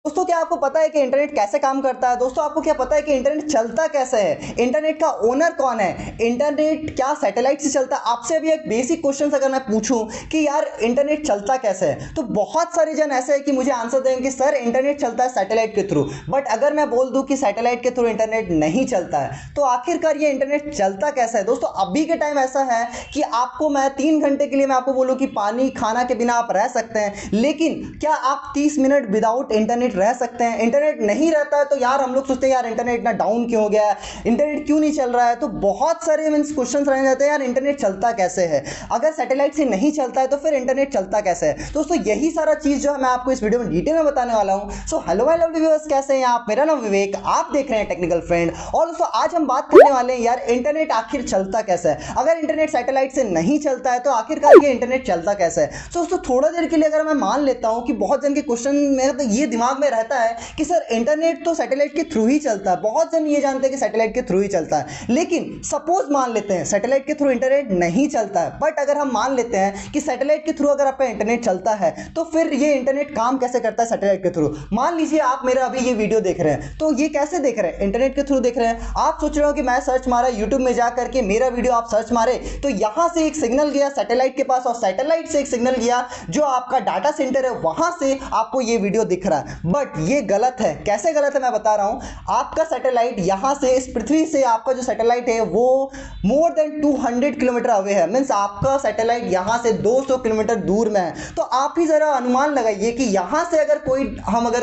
दोस्तों क्या आपको पता है कि इंटरनेट कैसे काम करता है? दोस्तों आपको क्या पता है कि इंटरनेट चलता कैसे है? इंटरनेट का ओनर कौन है? इंटरनेट क्या सैटेलाइट से चलता है? आपसे अभी एक बेसिक क्वेश्चन अगर मैं पूछूं कि यार इंटरनेट चलता कैसे है, तो बहुत सारे जन ऐसे हैं कि मुझे आंसर देंगे कि सर इंटरनेट चलता है सैटेलाइट के थ्रू। बट अगर मैं बोल दूं कि सैटेलाइट के थ्रू इंटरनेट नहीं चलता है, तो आखिरकार ये इंटरनेट चलता कैसे है? दोस्तों अभी के टाइम ऐसा है कि आपको मैं 3 घंटे के लिए मैं आपको बोलूं कि पानी खाना के बिना आप रह सकते हैं, लेकिन क्या आप 30 मिनट विदाउट इंटरनेट रह सकते हैं? इंटरनेट नहीं रहता है तो यार हम लोग सोचते हैं यार इंटरनेट इतना डाउन क्यों हो गया है, इंटरनेट क्यों नहीं चल रहा है। तो बहुत सारे मीन्स क्वेश्चन रह जाते हैं यार इंटरनेट चलता कैसे है, अगर सैटेलाइट से नहीं चलता है तो फिर इंटरनेट चलता कैसे है। दोस्तों यही सारा चीज जो है मैं आपको इस वीडियो में डिटेल में बताने वाला हूं। So hello my lovely viewers, कैसे हैं आप? मेरा नाम विवेक, आप देख रहे हैं टेक्निकल फ्रेंड। और दोस्तों आज हम बात करने वाले हैं यार इंटरनेट आखिर चलता कैसे है। अगर इंटरनेट सैटेलाइट से नहीं चलता है तो आखिरकार ये इंटरनेट चलता कैसे है। तो दोस्तों थोड़ा देर के लिए अगर मैं मान लेता हूं कि बहुत जन के क्वेश्चन में तो ये दिमाग में रहता है कि सर इंटरनेट तो सैटेलाइट के थ्रू ही चलता है, बहुत जन ये जानते हैं कि सैटेलाइट के थ्रू ही चलता है। लेकिन सपोज मान लेते हैं सैटेलाइट के थ्रू इंटरनेट नहीं चलता है, बट अगर हम मान लेते हैं कि सैटेलाइट के थ्रू अगर आपका इंटरनेट चलता है तो फिर ये इंटरनेट काम कैसे करता है सैटेलाइट के थ्रू। मान लीजिए आप मेरा अभी ये वीडियो देख रहे हैं, तो ये कैसे देख रहे हैं? इंटरनेट के थ्रू देख रहे हैं। आप सोच रहे हो कि मैं सर्च मारा यूट्यूब में जा करके, मेरा वीडियो आप सर्च मारे तो यहां से एक सिग्नल गया सैटेलाइट के पास और सैटेलाइट से एक सिग्नल गया जो आपका डाटा सेंटर है, वहां से आपको ये वीडियो दिख रहा है। बट ये गलत है। कैसे गलत है मैं बता रहा हूं। आपका सैटेलाइट यहां से इस पृथ्वी से आपका जो सैटेलाइट है वो मोर देन 200 किलोमीटर अवे है। मींस आपका सैटेलाइट यहां से 200 किलोमीटर दूर में है। तो आप ही जरा अनुमान लगाइए कि यहां से अगर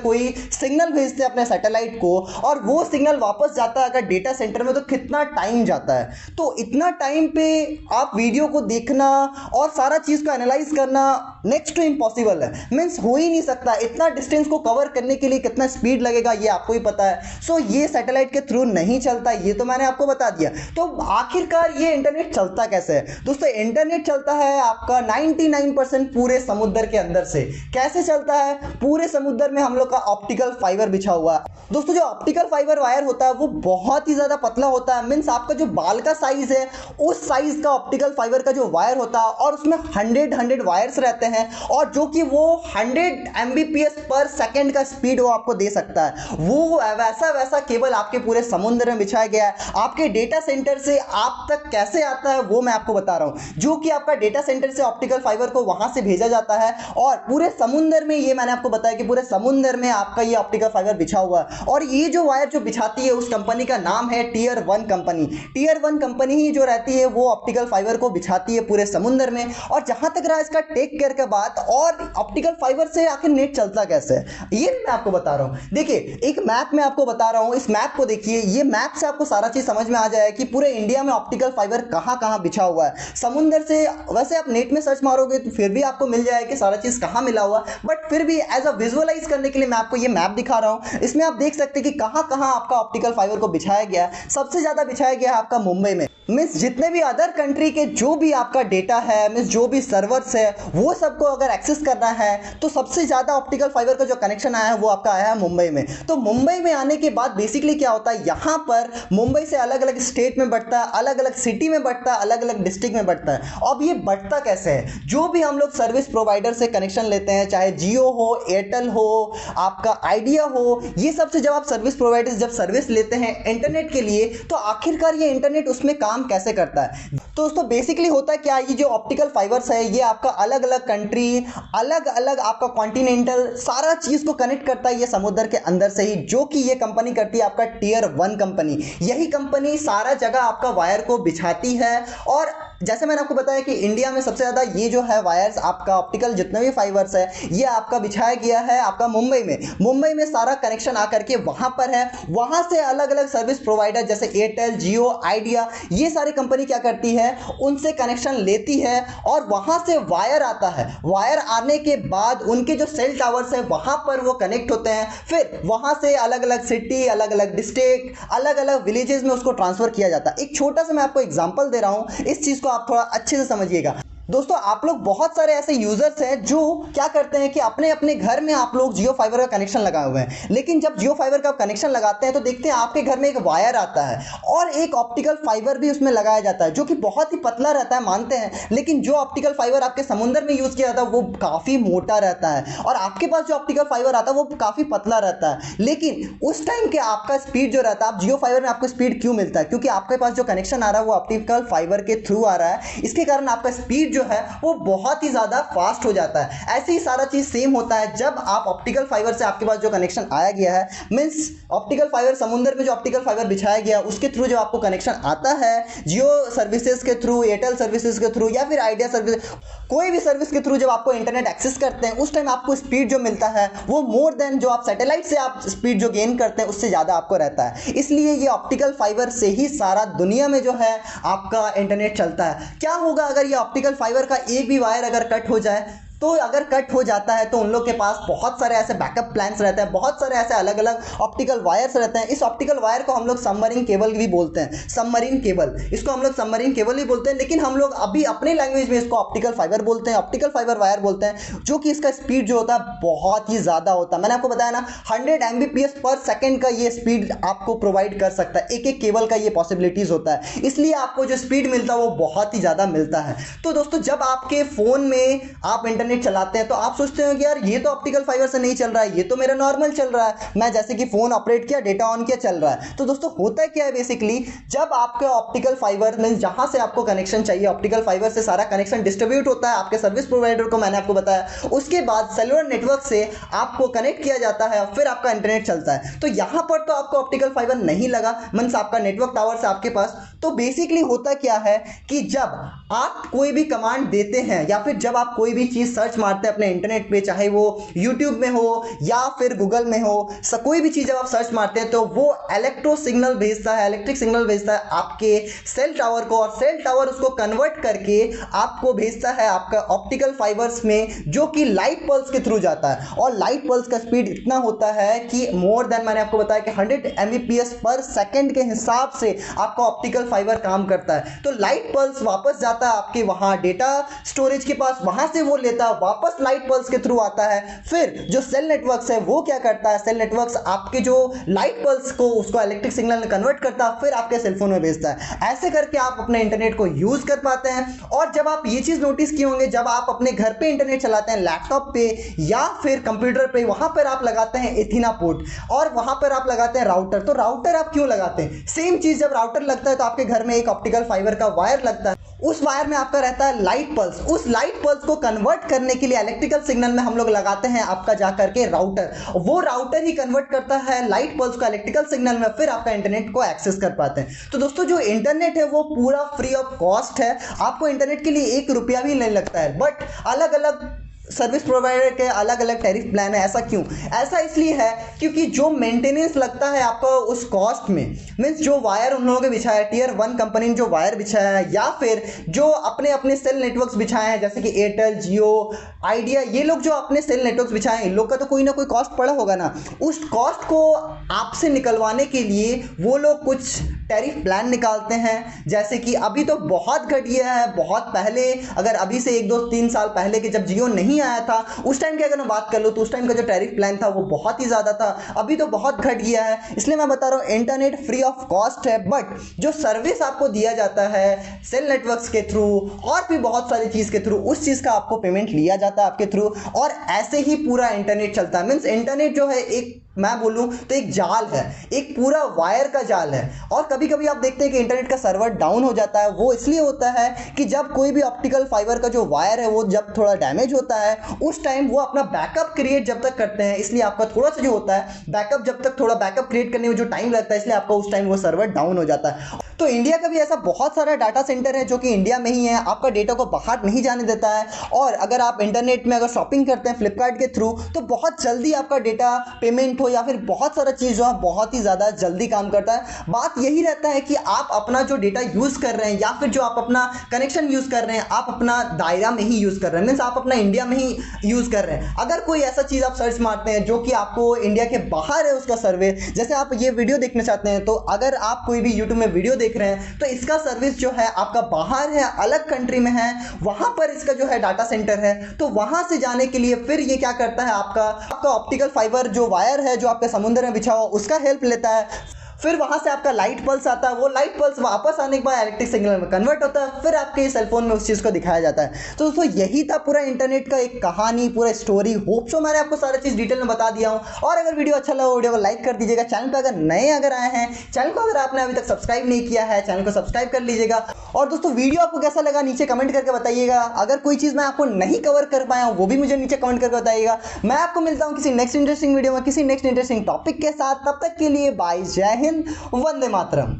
कोई सिग्नल भेजते हैं अपने सैटेलाइट को और वो सिग्नल वापस जाता है अगर डेटा सेंटर में, तो कितना टाइम जाता है। तो इतना टाइम पे आप वीडियो को देखना और सारा चीज को एनालाइज करना नेक्स्ट टू इम्पॉसिबल है। मींस हो ही नहीं सकता। इतना डिस्टेंस को कवर करने के लिए कितना स्पीड लगेगा ये आपको ही पता है। सो ये सैटेलाइट के थ्रू नहीं चलता, ये तो मैंने आपको बता दिया। तो आखिरकार ये इंटरनेट चलता कैसे है? दोस्तों इंटरनेट चलता है आपका 99% पूरे समुद्र के अंदर से। कैसे चलता है? पूरे समुद्र में हम लोग का ऑप्टिकल फाइबर बिछा हुआ है। दोस्तों जो ऑप्टिकल फाइबर वायर होता है वो बहुत ही ज्यादा पतला होता है। मींस आपका जो बाल का साइज है उस साइज का ऑप्टिकल फाइबर का जो वायर होता है, और उसमें 100 वायर्स रहते हैं, और जो कि वो 100 Mbps पर सेकेंड का स्पीड वो आपको दे सकता है। वो वैसा केबल आपके पूरे समुद्र में बिछाया गया है। आपके डेटा सेंटर से आप तक कैसे आता है वो मैं आपको बता रहा हूं। जो कि आपका डेटा सेंटर से ऑप्टिकल फाइबर को वहां से भेजा जाता है और पूरे समुद्र में, ये मैंने आपको बताया कि पूरे समुद्र में आपका ये ऑप्टिकल फाइबर बिछा हुआ है। और ये जो वायर जो बिछाती है उस कंपनी का नाम है टियर 1 कंपनी। टियर 1 कंपनी ही जो रहती है वो ऑप्टिकल फाइबर को बिछाती है पूरे समुद्र में। और जहां तक रहा इसका टेक केयर का बात, और ऑप्टिकल फाइबर से आखिर नेट चलता कैसे है ये मैं आपको बता रहा हूं। देखिए एक मैप में आपको बता रहा हूं, इस मैप को देखिए। ये मैप से आपको सारा चीज समझ में आ जाए कि पूरे इंडिया में ऑप्टिकल फाइबर कहां कहां बिछा हुआ है समुद्र से। वैसे आप नेट में सर्च मारोगे तो फिर भी आपको मिल जाएगा कि सारा चीज कहां मिला हुआ, बट फिर भी एज अ विजुअलाइज करने के लिए मैं आपको ये मैप दिखा रहा हूं। इसमें आप देख सकते हैं कि कहां कहां आपका ऑप्टिकल फाइबर को बिछाया गया है। सबसे ज्यादा बिछाया गया है आपका मुंबई में। मींस जितने भी अदर कंट्री के जो भी आपका डेटा है, मींस जो भी सर्वर्स है, वो सबको अगर एक्सेस करना है तो सबसे ज्यादा ऑप्टिकल फाइबर का जो कनेक्शन आया है वो आपका आया है मुंबई में। तो मुंबई में आने के बाद बेसिकली क्या होता है, यहां पर मुंबई से अलग अलग स्टेट में बढ़ता है, अलग अलग सिटी में बढ़ता है, अलग अलग डिस्ट्रिक्ट में बढ़ता है। अब ये बढ़ता कैसे है? जो भी हम लोग सर्विस प्रोवाइडर से कनेक्शन लेते हैं, चाहे जियो हो, एयरटेल हो, आपका आइडिया हो, ये सबसे जब आप सर्विस प्रोवाइडर जब सर्विस लेते हैं इंटरनेट के लिए, तो आखिरकार ये इंटरनेट उसमें काम कैसे करता है। तो दोस्तों बेसिकली होता है क्या, ये जो ऑप्टिकल फाइबर्स है ये आपका अलग अलग कंट्री, अलग अलग आपका कॉन्टिनेंटल सारा चीज को कनेक्ट करता है ये समुद्र के अंदर से ही, जो कि ये कंपनी करती है आपका टियर 1 कंपनी। यही कंपनी सारा जगह आपका वायर को बिछाती है। और जैसे मैंने आपको बताया कि इंडिया में सबसे ज्यादा ये जो है वायर्स आपका ऑप्टिकल जितने भी फाइबर्स है ये आपका बिछाया गया है आपका मुंबई में। मुंबई में सारा कनेक्शन आकर के वहां पर है। वहां से अलग अलग सर्विस प्रोवाइडर जैसे एयरटेल, जियो, आइडिया, ये सारी कंपनी क्या करती है, उनसे कनेक्शन लेती है और वहां से वायर आता है। वायर आने के बाद उनके जो सेल टावर्स है वहां पर वो कनेक्ट होते हैं। फिर वहां से अलग अलग सिटी, अलग अलग डिस्ट्रिक्ट, अलग अलग विलेजेस में उसको ट्रांसफर किया जाता है। एक छोटा सा मैं आपको एग्जांपल दे रहा हूं, इस चीज को आप थोड़ा अच्छे से समझिएगा। दोस्तों आप लोग बहुत सारे ऐसे यूजर्स हैं जो क्या करते हैं कि अपने अपने घर में आप लोग जियो फाइबर का कनेक्शन लगाए हुए हैं, लेकिन जब जियो फाइबर का कनेक्शन लगाते हैं तो देखते हैं आपके घर में एक वायर आता है और एक ऑप्टिकल फाइबर भी उसमें लगाया जाता है जो कि बहुत ही पतला रहता है, मानते हैं, लेकिन जो ऑप्टिकल फाइबर आपके समुद्र में यूज किया जाता है वो काफी मोटा रहता है और आपके पास जो ऑप्टिकल फाइबर आता है वो काफी पतला रहता है। लेकिन उस टाइम के आपका स्पीड जो रहता है, आप जियो फाइबर में आपको स्पीड क्यों मिलता है? क्योंकि आपके पास जो कनेक्शन आ रहा है वो ऑप्टिकल फाइबर के थ्रू आ रहा है, इसके कारण आपका स्पीड जो है वो बहुत ही ज्यादा फास्ट हो जाता है। ऐसे ही सारा चीज सेम होता है जब आप ऑप्टिकल फाइबर से आपके पास जो कनेक्शन आया गया है, मींस ऑप्टिकल फाइबर समुद्र में जो ऑप्टिकल फाइबर बिछाया गया उसके थ्रू जो आपको कनेक्शन आता है जियो सर्विसेज के थ्रू, एयरटेल सर्विसेज के थ्रू या फिर आइडिया सर्विस, कोई भी सर्विस के थ्रू जब आपको इंटरनेट एक्सेस करते हैं उस टाइम आपको स्पीड जो मिलता है वो मोर देन जो आप सैटेलाइट से आप स्पीड जो गेन करते हैं उससे ज़्यादा आपको रहता है। इसलिए ये ऑप्टिकल फाइबर से ही सारा दुनिया में जो है आपका इंटरनेट चलता है। क्या होगा अगर ये ऑप्टिकल फाइबर का एक भी वायर अगर कट हो जाए? तो अगर कट हो जाता है तो उन लोग के पास बहुत सारे ऐसे बैकअप प्लान्स रहते हैं, बहुत सारे ऐसे अलग अलग ऑप्टिकल वायर्स रहते हैं। इस ऑप्टिकल वायर को हम लोग सबमरीन केबल भी बोलते हैं, सबमरीन केबल, इसको हम लोग सबमरीन केबल ही बोलते हैं, लेकिन हम लोग अभी अपने लैंग्वेज में इसको ऑप्टिकल फाइबर बोलते हैं, ऑप्टिकल फाइबर वायर बोलते हैं, जो कि इसका स्पीड जो होता है बहुत ही ज़्यादा होता है। मैंने आपको बताया ना 100 Mbps पर सेकेंड का ये स्पीड आपको प्रोवाइड कर सकता है, एक एक केबल का ये पॉसिबिलिटीज़ होता है, इसलिए आपको जो स्पीड मिलता है वो बहुत ही ज़्यादा मिलता है। तो दोस्तों जब आपके फ़ोन में आप इंटरनेट चलाते हैं तो आप सोचते हो कि यार ये तो ऑप्टिकल फाइबर से नहीं चल रहा है, ये तो मेरा नॉर्मल चल रहा है, मैं जैसे कि फोन ऑपरेट किया, डेटा ऑन किया, चल रहा है। तो दोस्तों होता क्या है बेसिकली, जब आपका ऑप्टिकल फाइबर मींस जहां से आपको कनेक्शन चाहिए, ऑप्टिकल फाइबर से सारा कनेक्शन डिस्ट्रीब्यूट होता है आपके सर्विस प्रोवाइडर को, मैंने आपको बताया, उसके बाद सेलुलर नेटवर्क से आपको कनेक्ट किया जाता है, फिर आपका इंटरनेट चलता है। तो यहां पर तो आपको ऑप्टिकल फाइबर नहीं लगा, मींस आपका नेटवर्क टावर से आपके पास। तो बेसिकली होता क्या है कि जब आप कोई भी कमांड देते हैं या फिर जब आप कोई भी चीज सर्च मारते हैं अपने इंटरनेट पे, चाहे वो यूट्यूब में हो या फिर गूगल में हो, कोई भी चीज जब आप सर्च मारते हैं तो वो इलेक्ट्रो सिग्नल भेजता है, इलेक्ट्रिक सिग्नल भेजता है आपके सेल टावर को, और सेल टावर उसको कन्वर्ट करके आपको भेजता है आपका ऑप्टिकल फाइबर्स में, जो कि लाइट पल्स के थ्रू जाता है। और लाइट पल्स का स्पीड इतना होता है कि मोर देन, मैंने आपको बताया कि 100 Mbps पर सेकेंड के हिसाब से आपका ऑप्टिकल फाइबर काम करता है। तो लाइट पल्स वापस जाता है आपके वहां डेटा स्टोरेज के पास, वहां से वो लेता है वापस लाइट पल्स के थ्रू आता है। फिर जो सेल नेटवर्क्स है वो क्या करता है, सेल नेटवर्क्स आपके जो लाइट पल्स को उसको इलेक्ट्रिक सिग्नल में कन्वर्ट करता है, फिर आपके सेलफोन में भेजता है। ऐसे करके आप अपने इंटरनेट को यूज कर पाते हैं। और जब आप ये चीज नोटिस किए होंगे, जब आप अपने घर पे इंटरनेट चलाते हैं, लैपटॉप पे या फिर कंप्यूटर पे, वहां पर आप लगाते हैं एथिना पोर्ट और वहां पर आप लगाते हैं राउटर। तो राउटर आप क्यों लगाते हैं? सेम चीज, जब राउटर लगता है तो आपके घर में एक ऑप्टिकल फाइबर का वायर लगता है, उस वायर में आपका रहता है लाइट पल्स। उस लाइट पल्स को कन्वर्ट करने के लिए इलेक्ट्रिकल सिग्नल में हम लोग लगाते हैं आपका जाकर के राउटर, वो राउटर ही कन्वर्ट करता है लाइट पल्स को इलेक्ट्रिकल सिग्नल में, फिर आपका इंटरनेट को एक्सेस कर पाते हैं। तो दोस्तों जो इंटरनेट है वो पूरा फ्री ऑफ कॉस्ट है, आपको इंटरनेट के लिए 1 रुपया भी नहीं लगता है। बट अलग अलग सर्विस प्रोवाइडर के अलग अलग टैरिफ प्लान है। ऐसा क्यों? ऐसा इसलिए है क्योंकि जो मेंटेनेंस लगता है आपको उस कॉस्ट में, मीन्स जो वायर उन लोगों ने बिछाया, टियर 1 कंपनी ने जो वायर बिछाया है या फिर जो अपने अपने सेल नेटवर्क्स बिछाए हैं, जैसे कि एयरटेल, जियो, आइडिया, ये लोग जो अपने सेल नेटवर्क्स बिछाए हैं, इन लोग का तो कोई ना कोई कॉस्ट पड़ा होगा ना। उस कॉस्ट को आपसे निकलवाने के लिए वो लोग कुछ टैरिफ प्लान निकालते हैं, जैसे कि अभी तो बहुत घट गया है। बहुत पहले, अगर अभी से 1, 2, 3 साल पहले के जब जियो नहीं आया था उस टाइम की अगर मैं बात कर लूँ तो उस टाइम का जो टैरिफ प्लान था वो बहुत ही ज़्यादा था। अभी तो बहुत घट गया है, इसलिए मैं बता रहा हूँ इंटरनेट फ्री ऑफ कॉस्ट है। बट जो सर्विस आपको दिया जाता है सेल नेटवर्क्स के थ्रू और भी बहुत सारी चीज़ के थ्रू, उस चीज़ का आपको पेमेंट लिया जाता है आपके थ्रू, और ऐसे ही पूरा इंटरनेट चलता है। मीन्स इंटरनेट जो है एक, मैं बोलूं तो एक जाल है, एक पूरा वायर का जाल है। और कभी कभी आप देखते हैं कि इंटरनेट का सर्वर डाउन हो जाता है। वो इसलिए होता है कि जब कोई भी ऑप्टिकल फाइबर का जो वायर है वो जब थोड़ा डैमेज होता है, उस टाइम वो अपना बैकअप क्रिएट जब तक करते हैं, इसलिए आपका थोड़ा सा जो होता है बैकअप, जब तक थोड़ा बैकअप क्रिएट करने में जो टाइम लगता है, इसलिए आपका उस टाइम वो सर्वर डाउन हो जाता है। तो इंडिया का भी ऐसा बहुत सारा डाटा सेंटर है जो कि इंडिया में ही है, आपका डेटा को बाहर नहीं जाने देता है। और अगर आप इंटरनेट में अगर शॉपिंग करते हैं फ्लिपकार्ट के थ्रू, तो बहुत जल्दी आपका डेटा पेमेंट हो या फिर बहुत सारा चीज़ जो है बहुत ही ज़्यादा जल्दी काम करता है। बात यही रहता है कि आप अपना जो डेटा यूज़ कर रहे हैं या फिर जो आप अपना कनेक्शन यूज़ कर रहे हैं, आप अपना दायरा में ही यूज़ कर रहे हैं, मीन्स आप अपना इंडिया में ही यूज़ कर रहे हैं। अगर कोई ऐसा चीज़ आप सर्च मारते हैं जो कि आपको इंडिया के बाहर है उसका सर्वे, जैसे आप ये वीडियो देखना चाहते हैं, तो अगर आप कोई भी यूट्यूब में वीडियो देख देख रहे हैं, तो इसका सर्विस जो है आपका बाहर है, अलग कंट्री में है, वहां पर इसका जो है डाटा सेंटर है। तो वहां से जाने के लिए फिर ये क्या करता है, आपका ऑप्टिकल फाइबर जो वायर है जो आपके समुद्र में बिछा हुआ उसका हेल्प लेता है। फिर वहां से आपका लाइट पल्स आता है, वो लाइट पल्स वापस आने के बाद इलेक्ट्रिक सिग्नल में कन्वर्ट होता है, फिर आपके सेलफोन में उस चीज़ को दिखाया जाता है। तो दोस्तों यही था पूरा इंटरनेट का एक कहानी, पूरा स्टोरी। होप सो मैंने आपको सारा चीज़ डिटेल में बता दिया हूँ। और अगर वीडियो अच्छा लगा वीडियो को लाइक कर दीजिएगा। चैनल पर अगर नए आए हैं, चैनल को अगर आपने अभी तक सब्सक्राइब नहीं किया है, चैनल को सब्सक्राइब कर लीजिएगा। और दोस्तों वीडियो आपको कैसा लगा नीचे कमेंट करके बताइएगा। अगर कोई चीज़ मैं आपको नहीं कवर कर पाया हूँ वो भी मुझे नीचे कमेंट करके बताइएगा। मैं आपको मिलता हूँ किसी नेक्स्ट इंटरेस्टिंग वीडियो में, किसी नेक्स्ट इंटरेस्टिंग टॉपिक के साथ। तब तक के लिए बाय, जय हिंद, वंदे मातरम।